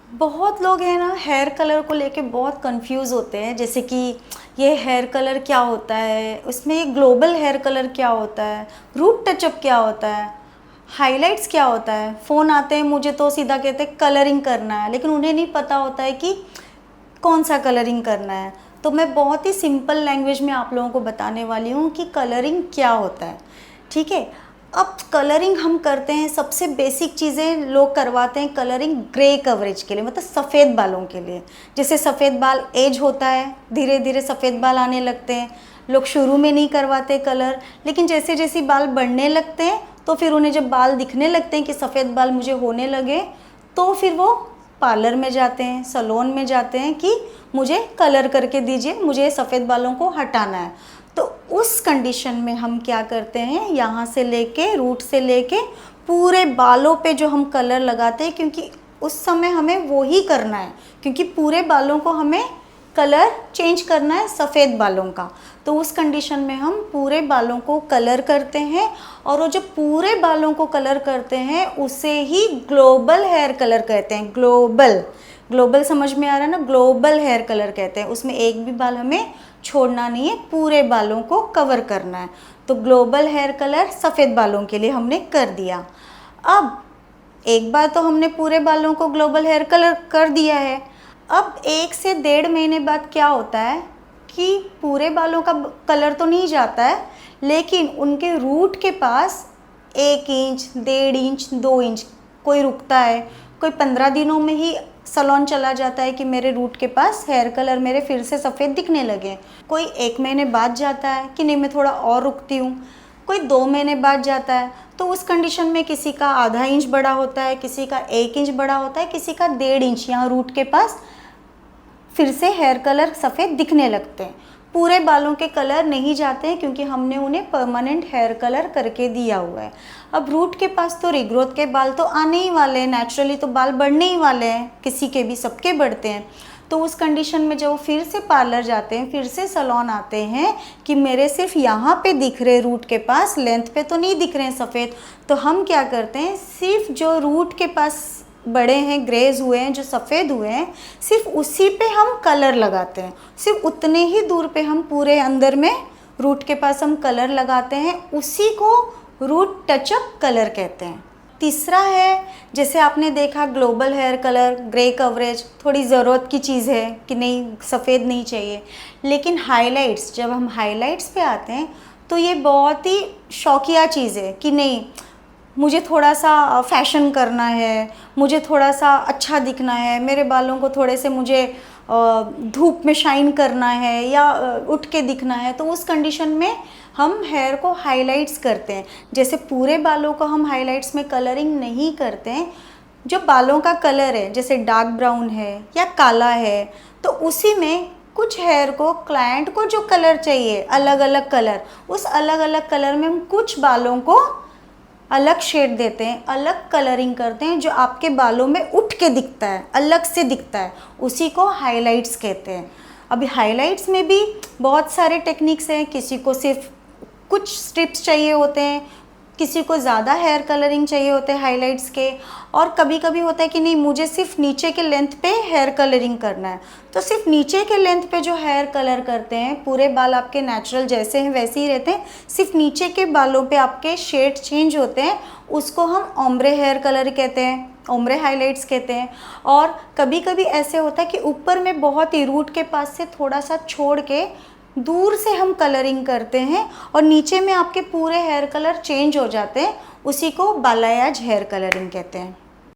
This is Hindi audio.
बहुत लोग हैं ना, हेयर कलर को लेके बहुत कंफ्यूज होते हैं। जैसे कि ये हेयर कलर क्या होता है, उसमें ये ग्लोबल हेयर कलर क्या होता है, रूट टचअप क्या होता है, हाइलाइट्स क्या होता है। फ़ोन आते हैं मुझे तो सीधा कहते हैं कलरिंग करना है, लेकिन उन्हें नहीं पता होता है कि कौन सा कलरिंग करना है। तो मैं बहुत ही सिंपल लैंग्वेज में आप लोगों को बताने वाली हूँ कि कलरिंग क्या होता है। ठीक है, अब कलरिंग हम करते हैं, सबसे बेसिक चीज़ें लोग करवाते हैं कलरिंग ग्रे कवरेज के लिए, मतलब सफ़ेद बालों के लिए। जैसे सफ़ेद बाल एज होता है, धीरे धीरे सफ़ेद बाल आने लगते हैं। लोग शुरू में नहीं करवाते कलर, लेकिन जैसे जैसे बाल बढ़ने लगते हैं तो फिर उन्हें जब बाल दिखने लगते हैं कि सफ़ेद बाल मुझे होने लगे, तो फिर वो पार्लर में जाते हैं, सैलून में जाते हैं कि मुझे कलर करके दीजिए, मुझे सफ़ेद बालों को हटाना है। तो उस कंडीशन में हम क्या करते हैं, यहाँ से लेके रूट से लेके पूरे बालों पे जो हम कलर लगाते हैं, क्योंकि उस समय हमें वो ही करना है, क्योंकि पूरे बालों को हमें कलर चेंज करना है सफ़ेद बालों का। तो उस कंडीशन में हम पूरे बालों को कलर करते हैं, और वो जो पूरे बालों को कलर करते हैं उसे ही ग्लोबल हेयर कलर कहते हैं। ग्लोबल, ग्लोबल समझ में आ रहा है ना, ग्लोबल हेयर कलर कहते हैं। उसमें एक भी बाल हमें छोड़ना नहीं है, पूरे बालों को कवर करना है। तो ग्लोबल हेयर कलर सफ़ेद बालों के लिए हमने कर दिया। अब एक बार तो हमने पूरे बालों को ग्लोबल हेयर कलर कर दिया है। अब 1 से 1.5 महीने बाद क्या होता है कि पूरे बालों का कलर तो नहीं जाता है, लेकिन उनके रूट के पास 1 इंच, 1.5 इंच, 2 इंच कोई रुकता है। कोई 15 दिनों में ही सैलून चला जाता है कि मेरे रूट के पास हेयर कलर मेरे फिर से सफ़ेद दिखने लगे। कोई 1 महीने बाद जाता है कि नहीं मैं थोड़ा और रुकती हूँ। कोई 2 महीने बाद जाता है। तो उस कंडीशन में किसी का आधा इंच बड़ा होता है, किसी का 1 इंच बड़ा होता है, किसी का 1.5 इंच यहाँ रूट के पास फिर से हेयर कलर सफ़ेद दिखने लगते हैं। पूरे बालों के कलर नहीं जाते हैं, क्योंकि हमने उन्हें परमानेंट हेयर कलर करके दिया हुआ है। अब रूट के पास तो रिग्रोथ के बाल तो आने ही वाले हैं, नेचुरली तो बाल बढ़ने ही वाले हैं, किसी के भी, सबके बढ़ते हैं। तो उस कंडीशन में जब वो फिर से पार्लर जाते हैं, फिर से सैलून आते हैं कि मेरे सिर्फ यहाँ पे दिख रहे रूट के पास, लेंथ पे तो नहीं दिख रहे हैं सफ़ेद, तो हम क्या करते हैं, सिर्फ जो रूट के पास बड़े हैं, ग्रेज हुए हैं, जो सफ़ेद हुए हैं, सिर्फ उसी पे हम कलर लगाते हैं। सिर्फ उतने ही दूर पे हम पूरे अंदर में रूट के पास हम कलर लगाते हैं, उसी को रूट टचअप कलर कहते हैं। तीसरा है, जैसे आपने देखा global hair colour, grey coverage थोड़ी ज़रूरत की चीज़ है कि नहीं, सफ़ेद नहीं चाहिए। लेकिन हाइलाइट्स, जब हम हाइलाइट्स पे आते हैं तो ये बहुत ही शौकिया चीज़ है कि नहीं, मुझे थोड़ा सा फैशन करना है, मुझे थोड़ा सा अच्छा दिखना है, मेरे बालों को थोड़े से मुझे धूप में शाइन करना है या उठ के दिखना है। तो उस कंडीशन में हम हेयर को हाइलाइट्स करते हैं। जैसे पूरे बालों को हम हाइलाइट्स में कलरिंग नहीं करते हैं, जो बालों का कलर है जैसे डार्क ब्राउन है या काला है, तो उसी में कुछ हेयर को, क्लाइंट को जो कलर चाहिए, अलग अलग कलर, उस अलग अलग कलर में हम कुछ बालों को अलग शेड देते हैं, अलग कलरिंग करते हैं, जो आपके बालों में उठ के दिखता है, अलग से दिखता है, उसी को हाइलाइट्स कहते हैं। अभी हाइलाइट्स में भी बहुत सारे टेक्निक्स हैं, किसी को सिर्फ कुछ स्ट्रिप्स चाहिए होते हैं, किसी को ज़्यादा हेयर कलरिंग चाहिए होते हैं हाइलाइट्स के, और कभी कभी होता है कि नहीं मुझे सिर्फ नीचे के लेंथ पे हेयर कलरिंग करना है, तो सिर्फ नीचे के लेंथ पे जो हेयर कलर करते हैं, पूरे बाल आपके नेचुरल जैसे हैं वैसे ही रहते हैं, सिर्फ नीचे के बालों पे आपके शेड चेंज होते हैं, उसको हम ओम्ब्रे हेयर कलर कहते हैं, ओम्ब्रे हाइलाइट्स कहते हैं। और कभी कभी ऐसे होता है कि ऊपर में बहुत ही रूट के पास से थोड़ा सा छोड़ के दूर से हम कलरिंग करते हैं, और नीचे में आपके पूरे हेयर कलर चेंज हो जाते हैं, उसी को बालायाज हेयर कलरिंग कहते हैं।